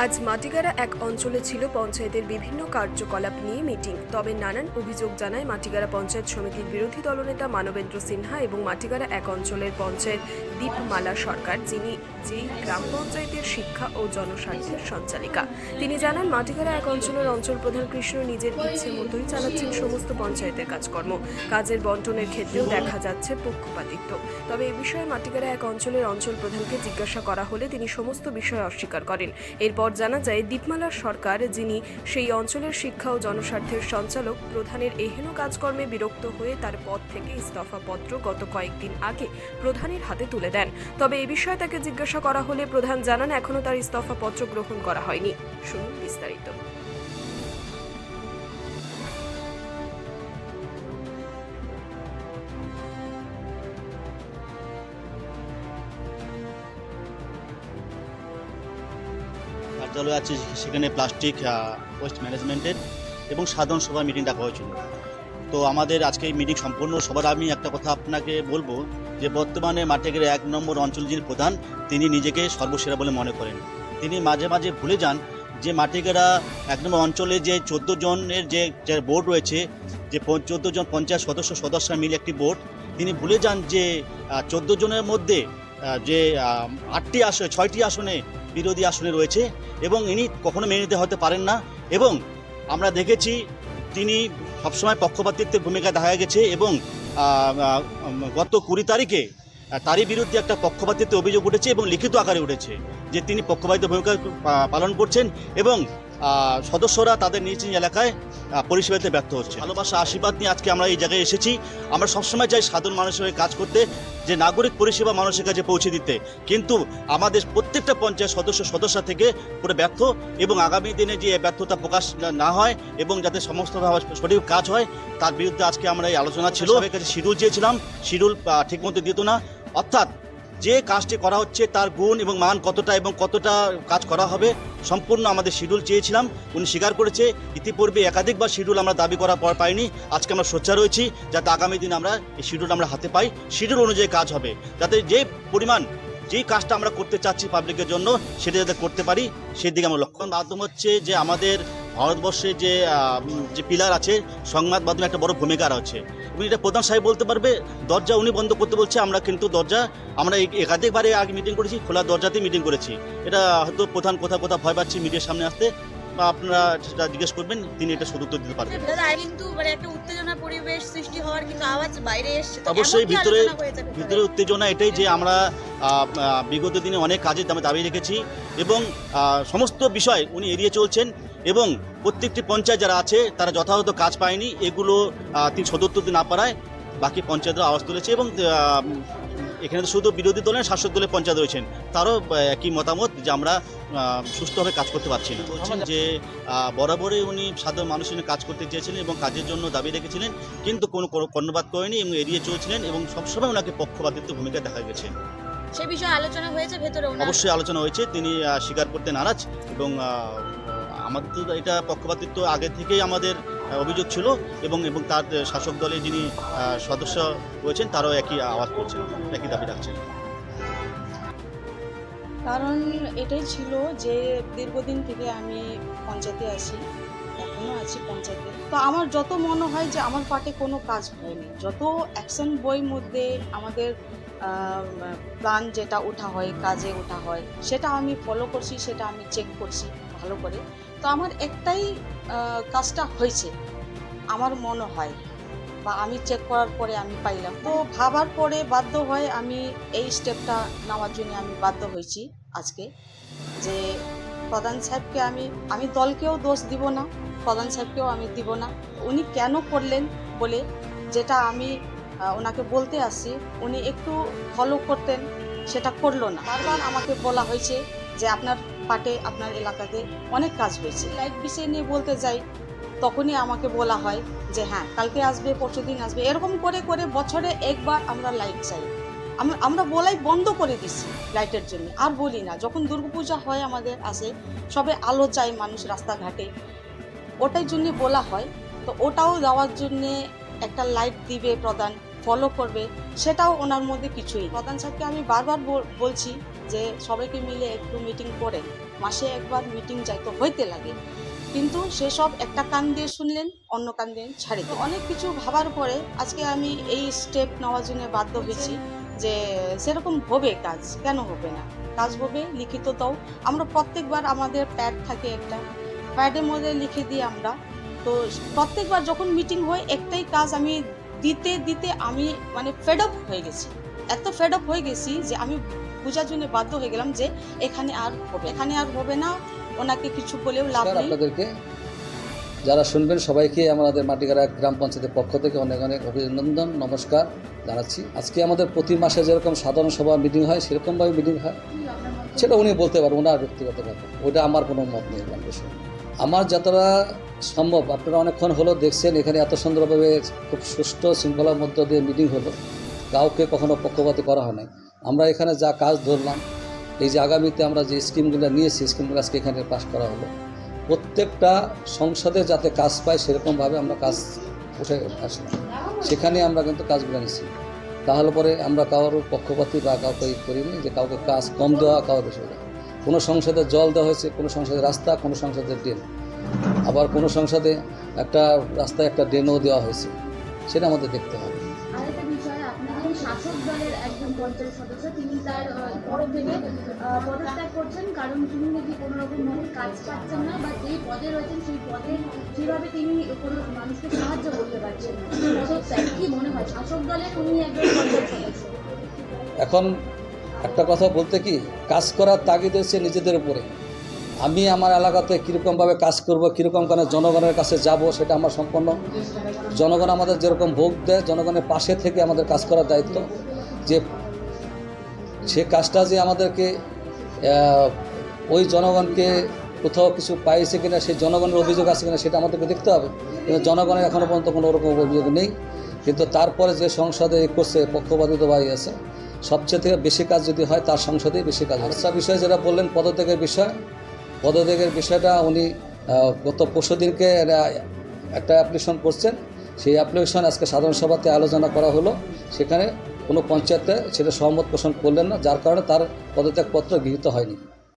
আজ মাটিগাড়া এক অঞ্চলে ছিল পঞ্চায়েতের বিভিন্ন কার্যকলাপ নিয়ে মিটিং। তবে নানান অভিযোগ জানায় মাটিগাড়া পঞ্চায়েত সমিতির বিরোধী দলনেতা মানবেন্দ্র সিনহা এবং মাটিগাড়া এক অঞ্চলের পঞ্চায়েত দীপমালা সরকার, যিনি গ্রাম পঞ্চায়েতের শিক্ষা ও জনস্বার্থের সঞ্চালিকা। তিনি জানান, মাটিগাড়া এক অঞ্চলের অঞ্চল প্রধান কৃষ্ণ নিজের ইচ্ছে মতোই চালাচ্ছেন সমস্ত পঞ্চায়েতের কাজকর্ম। কাজের বন্টনের ক্ষেত্রেও দেখা যাচ্ছে পক্ষপাতিত্ব। তবে এ বিষয়ে মাটিগাড়া এক অঞ্চলের অঞ্চল প্রধানকে জিজ্ঞাসা করা হলে তিনি সমস্ত বিষয় অস্বীকার করেন। এরপর জানা যায়, দীপমালা সরকার, যিনি সেই অঞ্চলের শিক্ষা ও জনস্বার্থের সঞ্চালক, প্রধানের এহেন কাজকর্মে বিরক্ত হয়ে তার পদ থেকে ইস্তফাপত্র গত কয়েকদিন আগে প্রধানের হাতে তুলে দেন। তবে এ বিষয়ে তাকে জিজ্ঞাসা করা হলে প্রধান জানান, এখনও তার ইস্তফাপত্র গ্রহণ করা হয়নি। শুনুন বিস্তারিত। কার্যালয় আছে, সেখানে প্লাস্টিক ওয়েস্ট ম্যানেজমেন্টের এবং সাধারণ সভা মিটিং ডাকা হয়েছিল। তো আমাদের আজকে এই মিটিং সম্পূর্ণ সবার আমি একটা কথা আপনাকে বলবো যে বর্তমানে মাটিগাড়া 1 নম্বর অঞ্চল যিনি প্রধান, তিনি নিজেকে সর্বসেরা বলে মনে করেন। তিনি মাঝে মাঝে ভুলে যান যে মাটিগাড়া 1 নম্বর অঞ্চলে যে 14 জনের যে বোর্ড রয়েছে, যে 14 জন পঞ্চায়েত সদস্য মিলে একটি বোর্ড, তিনি ভুলে যান যে 14 জনের মধ্যে যে 6টি আসনে বিরোধী আসনে রয়েছে এবং ইনি কখনো মেনে নিতে হতে পারেন না। এবং আমরা দেখেছি তিনি সবসময় পক্ষপাতিত্বের ভূমিকা দেখা গেছে এবং গত 20 তারিখে তারই বিরুদ্ধে একটা পক্ষপাতিত্বের অভিযোগ উঠেছে এবং লিখিত আকারে উঠেছে যে তিনি পক্ষপাতিত্ব ভূমিকা পালন করছেন এবং সদস্যরা তাদের নিজ নিজ এলাকায় পরিষেবা দিতে ব্যর্থ হচ্ছে। ভালোবাসা আশীর্বাদ নিয়ে আজকে আমরা এই জায়গায় এসেছি। আমরা সবসময় চাই সাধারণ মানুষের হয়ে কাজ করতে, যে নাগরিক পরিষেবা মানুষের কাছে পৌঁছে দিতে, কিন্তু আমাদের প্রত্যেকটা পঞ্চায়েত সদস্য থেকে পুরো ব্যর্থ এবং আগামী দিনে যে ব্যর্থতা প্রকাশ না হয় এবং যাতে সমস্তভাবে সঠিক কাজ হয়, তার বিরুদ্ধে আজকে আমরা এই আলোচনা ছিল। সবার কাছে শিডিউল চেয়েছিলাম, শিডিউল ঠিকমতো দিত না। অর্থাৎ যে কাজটি করা হচ্ছে তার গুণ এবং মান কতটা এবং কতটা কাজ করা হবে সম্পূর্ণ আমাদের শিডিউল চেয়েছিলাম, উনি স্বীকার করেছে। ইতিপূর্বে একাধিকবার শিডিউল আমরা দাবি করার পর পাইনি, আজকে আমরা সোচ্চার রয়েছি যাতে আগামী দিন আমরা এই শিডিউল আমরা হাতে পাই, শিডিউল অনুযায়ী কাজ হবে, যাতে যে পরিমাণ যেই কাজটা আমরা করতে চাচ্ছি পাবলিকের জন্য সেটা যাতে করতে পারি, সেদিকে আমরা লক্ষ্য। মাধ্যম হচ্ছে যে আমাদের ভারতবর্ষে যে পিলার আছে, সংবাদ মাধ্যমে একটা বড় ভূমিকা আছে এবং এটা প্রধান সাহেব বলতে পারবে। দরজা উনি বন্ধ করতে বলছে, আমরা কিন্তু দরজা আমরা একাধিকবারে আগে মিটিং করেছি, খোলা দরজাতেই মিটিং করেছি। এটা হয়তো প্রধান কোথাও ভয় পাচ্ছি মিডিয়ার সামনে আসতে, বা আপনারা সেটা জিজ্ঞেস করবেন, তিনি এটা সদুত্তর দিতে পারবেন। কিন্তু একটা উত্তেজনা পরিবেশ সৃষ্টি হওয়ার কিন্তু আওয়াজ বাইরে এসেছে। অবশ্যই ভিতরে উত্তেজনা এটাই যে আমরা বিগত দিনে অনেক কাজের দাবি রেখেছি এবং সমস্ত বিষয় উনি এড়িয়ে চলছেন এবং প্রত্যেকটি পঞ্চায়েত যারা আছে তারা যথাযথ কাজ পায়নি, এগুলো তিনি সদুত্তর দিতে না পারায় বাকি পঞ্চায়েতরা আওয়াজ তুলেছে এবং এখানে তো শুধু বিরোধী দলের, শাসক দলের পঞ্চায়েত রয়েছেন, তারও একই মতামত যে আমরা সুষ্ঠুভাবে কাজ করতে পারছি না। বলছেন যে বরাবরই উনি সাধারণ মানুষের কাজ করতে চেয়েছিলেন এবং কাজের জন্য দাবি রেখেছিলেন, কিন্তু কোনো কর্ণপাত করেনি এবং এড়িয়ে চলছিলেন এবং সবসময় ওনাকে পক্ষপাতিত্ব ভূমিকা দেখা গেছে। সে বিষয়ে আলোচনা হয়েছে ভেতরে? অবশ্যই আলোচনা হয়েছে, তিনি স্বীকার করতে নারাজ এবং আমাদের তো এটা পক্ষপাতিত্ব আগে থেকেই আমাদের অভিযোগ ছিল এবং তার শাসক দলে যিনি সদস্য রয়েছেন তারাও একই আওয়াজ করছেন, একই দাবি রাখছেন। কারণ এটাই ছিল যে দীর্ঘদিন থেকে আমি পঞ্চায়েতে আছি, এখনও আছি পঞ্চায়েতে। তো আমার যত মনে হয় যে আমার পার্টে কোনো কাজ হয়নি, যত অ্যাকশন বই মধ্যে আমাদের প্ল্যান যেটা ওঠা হয়, কাজে ওঠা হয়, সেটা আমি ফলো করছি, সেটা আমি চেক করছি ভালো করে। তো আমার একটাই কাজটা হয়েছে আমার মনে হয়, বা আমি চেক করার পরে আমি পাইলাম। তো ভাবার পরে বাধ্য হয়ে আমি এই স্টেপটা নেওয়ার জন্য আমি বাধ্য হয়েছি আজকে, যে প্রধান সাহেবকে আমি দলকেও দোষ দিব না, প্রধান সাহেবকেও আমি দিব না। উনি কেন করলেন বলে যেটা আমি ওনাকে বলতে আসছি, উনি একটু ফলো করতেন, সেটা করলো না। বারবার আমাকে বলা হয়েছে যে আপনার পার্টে, আপনার এলাকাতে অনেক কাজ হয়েছে। লাইট বিষয় নিয়ে বলতে যাই, তখনই আমাকে বলা হয় যে হ্যাঁ কালকে আসবে, পরশুদিন আসবে, এরকম করে করে বছরে একবার আমরা লাইট চাই। আমরা বলাই বন্ধ করে দিচ্ছি লাইটের জন্য, আর বলি না। যখন দুর্গাপূজা হয় আমাদের আসে, সবে আলো চাই মানুষ রাস্তাঘাটে, ওটাই জন্য বলা হয়। তো ওটাও দেওয়ার জন্যে একটা লাইট দিবে প্রধান, ফলো করবে, সেটাও ওনার মধ্যে কিছুই। প্রধান সাহেবকে আমি বারবার বলছি যে সবাইকে মিলে একটু মিটিং করে মাসে একবার মিটিং যাইতো হইতে লাগে, কিন্তু সেসব একটা কান দিয়ে শুনলেন, অন্য কান দিয়ে ছাড়ি দিলেন। অনেক কিছু ভাবার পরে আজকে আমি এই স্টেপ নেওয়ার জন্য বাধ্য হয়েছি যে সেরকম হবে কাজ, কেন হবে না, কাজ হবে, লিখিত দাও। আমরা প্রত্যেকবার আমাদের প্যাড থাকে, একটা প্যাডের মধ্যে লিখে দিই আমরা। তো প্রত্যেকবার যখন মিটিং হয় একটাই কাজ আমি দিতে দিতে আমি মানে ফেড আপ হয়ে গেছি, এত ফেড আপ হয়ে গেছি যে আমি বোঝার জন্য বাধ্য হয়ে গেলাম যে এখানে আর হবে না, ওনাকে কিছু বলেও লাভ নেই। আপনাদেরকে যারা শুনবেন সবাইকে আমাদের মাটিগাড়া গ্রাম পঞ্চায়েতের পক্ষ থেকে অনেক অনেক অভিনন্দন, নমস্কার জানাচ্ছি। আজকে আমাদের প্রতি মাসে যেরকম সাধারণ সভা মিটিং হয় সেরকমভাবে মিটিং হয়, সেটা উনি বলতে পারবেন, ওনার ব্যক্তিগত ব্যাপার, ওটা আমার কোনো মত নেই। বিষয় আমার যতটা সম্ভব, আপনারা অনেকক্ষণ হলো দেখছেন এখানে এত সুন্দরভাবে খুব সুষ্ঠু শৃঙ্খলার মধ্য দিয়ে মিটিং হলো, কাউকে কখনো পক্ষপাতী করা হয় নাই। আমরা এখানে যা কাজ ধরলাম, এই যে আগামীতে আমরা যে স্কিমগুলো নিয়েছি, স্কিমগুলো আজকে এখানে পাস করা হলো, প্রত্যেকটা সংসদে যাতে কাজ পায় সেরকমভাবে আমরা কাজ উঠে আসলাম, সেখানে আমরা কিন্তু কাজগুলো নিচ্ছি। তাহলে পরে আমরা কারোর পক্ষপাতী বা কাউকে করিনি যে কাউকে কাজ কম দেওয়া, কাউকে বেশি দেওয়া। কোনো সংসদে জল দেওয়া হয়েছে, কোনো সংসদে রাস্তা, কোনো সংসদে ড্রেন, আবার কোনো সংসদে একটা রাস্তায় একটা ড্রেনও দেওয়া হয়েছে, সেটা আমাদের দেখতে হবে। আরেকটা বিষয়, আপনাদের শাসক দলের একজন পঞ্চায়েত সদস্য তিনি তার তরফ থেকে পদত্যাগ করছেন, কারণ তিনি নাকি কোনো রকম ভাবে কাজ পাচ্ছেন না, বা যেই পদে রয়েছেন সেই পদে যেভাবে তিনি কোনো মানুষকে সাহায্য করতে পারছেন না। পদত্যাগ কি মনে হয়, শাসক দলের উনি একজন পঞ্চায়েত সদস্য? এখন একটা কথা বলতে কি, কাজ করার তাগিদ হচ্ছে নিজেদের উপরে। আমি আমার এলাকাতে কীরকমভাবে কাজ করব, কীরকম করে জনগণের কাছে যাব, সেটা আমার সম্পূর্ণ জনগণ আমাদের যেরকম ভোট দেয়, জনগণের পাশে থেকে আমাদের কাজ করার দায়িত্ব। যে সে কাজটা যে আমাদেরকে ওই জনগণকে কোথাও কিছু পাইছে কিনা, সেই জনগণের অভিযোগ আছে কিনা, সেটা আমাদেরকে দেখতে হবে। কিন্তু জনগণের এখনও পর্যন্ত কোনো রকম অভিযোগ নেই। কিন্তু তারপরে যে সংসদে করছে পক্ষপাতিত্ব বাড়ি আছে, সবচেয়ে থেকে বেশি কাজ যদি হয় তার সংসদেই বেশি কাজ। আরেকটা বিষয় যেটা বললেন পদত্যাগের বিষয়, পদত্যাগের বিষয়টা উনি গত পরশুদিনকে একটা অ্যাপ্লিকেশন করছেন, সেই অ্যাপ্লিকেশন আজকে সাধারণ সভাতে আলোচনা করা হলো, সেখানে কোনো পঞ্চায়েতে সেটা সহমত পোষণ করলেন না, যার কারণে তার পদত্যাগপত্র গৃহীত হয়নি।